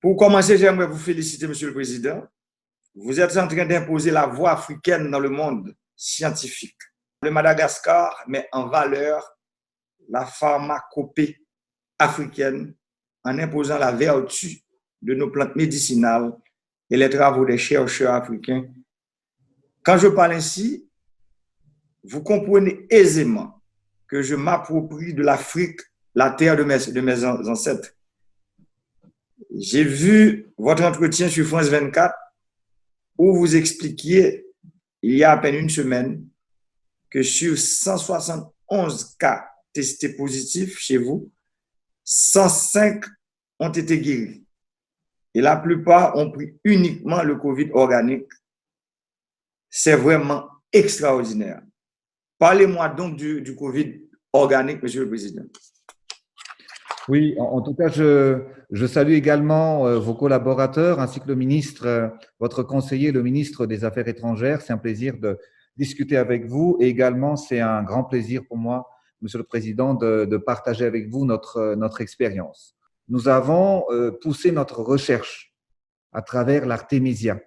Pour commencer, j'aimerais vous féliciter, Monsieur le Président. Vous êtes en train d'imposer la voie africaine dans le monde scientifique. Le Madagascar met en valeur la pharmacopée africaine en imposant la vertu de nos plantes médicinales et les travaux des chercheurs africains. Quand je parle ainsi, vous comprenez aisément que je m'approprie de l'Afrique, la terre de mes ancêtres. J'ai vu votre entretien sur France 24 où vous expliquiez, il y a à peine une semaine, que sur 171 cas testés positifs chez vous, 105 ont été guéris. Et la plupart ont pris uniquement le Covid organique. C'est vraiment extraordinaire. Parlez-moi donc du Covid organique, Monsieur le Président. Oui, en tout cas, je salue également vos collaborateurs ainsi que le ministre, votre conseiller, le ministre des Affaires étrangères. C'est un plaisir de discuter avec vous et également c'est un grand plaisir pour moi, Monsieur le Président, de partager avec vous notre expérience. Nous avons poussé notre recherche à travers l'Artemisia.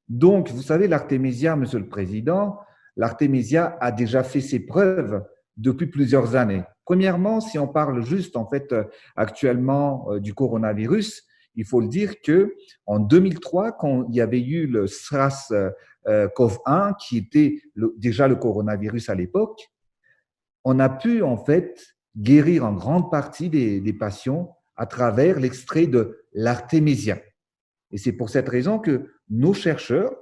Donc, vous savez, l'Artemisia, Monsieur le Président, l'Artemisia a déjà fait ses preuves depuis plusieurs années. Premièrement, si on parle juste en fait actuellement du coronavirus, il faut le dire que en 2003, quand il y avait eu le SARS-CoV-1, qui était déjà le coronavirus à l'époque, on a pu en fait guérir en grande partie des patients à travers l'extrait de l'Artemisia. Et c'est pour cette raison que nos chercheurs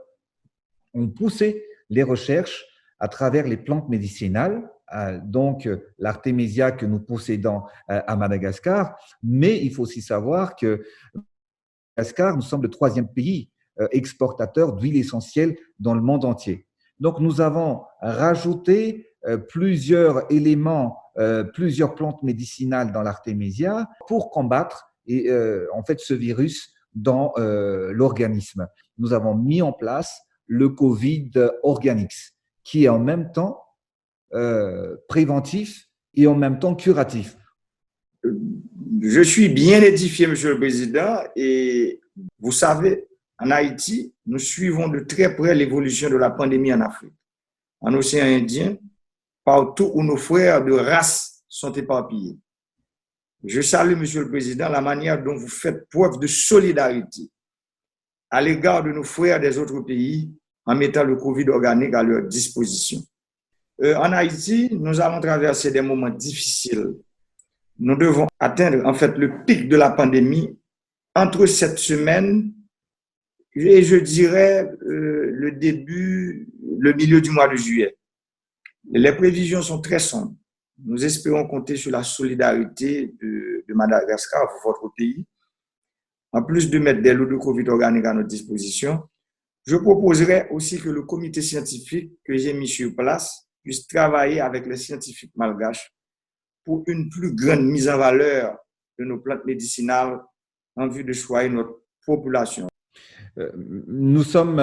ont poussé les recherches à travers les plantes médicinales, donc l'Artemisia que nous possédons à Madagascar, mais il faut aussi savoir que Madagascar, nous sommes le 3e pays exportateur d'huile essentielle dans le monde entier. Donc nous avons rajouté plusieurs éléments, plusieurs plantes médicinales dans l'Artemisia pour combattre en fait ce virus dans l'organisme. Nous avons mis en place le Covid Organics, qui est en même temps préventif et en même temps curatif. Je suis bien édifié, Monsieur le Président, et vous savez, en Haïti, nous suivons de très près l'évolution de la pandémie en Afrique, en océan Indien, partout où nos frères de race sont éparpillés. Je salue, Monsieur le Président, la manière dont vous faites preuve de solidarité à l'égard de nos frères des autres pays en mettant le Covid organique à leur disposition. En Haïti, nous allons traverser des moments difficiles. Nous devons atteindre en fait le pic de la pandémie entre cette semaine et je dirais le milieu du mois de juillet. Les prévisions sont très sombres. Nous espérons compter sur la solidarité de Madagascar, votre pays. En plus de mettre des lots de Covid organique à notre disposition, je proposerai aussi que le comité scientifique que j'ai mis sur place puisse travailler avec les scientifiques malgaches pour une plus grande mise en valeur de nos plantes médicinales en vue de soigner notre population. Nous sommes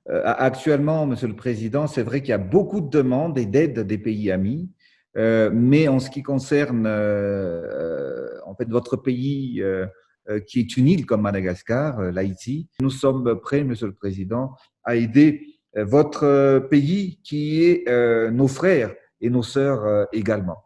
actuellement, Monsieur le Président, c'est vrai qu'il y a beaucoup de demandes et d'aides des pays amis, mais en ce qui concerne en fait votre pays qui est une île comme Madagascar, l'Haïti, nous sommes prêts, Monsieur le Président, à aider votre pays qui est nos frères et nos sœurs également.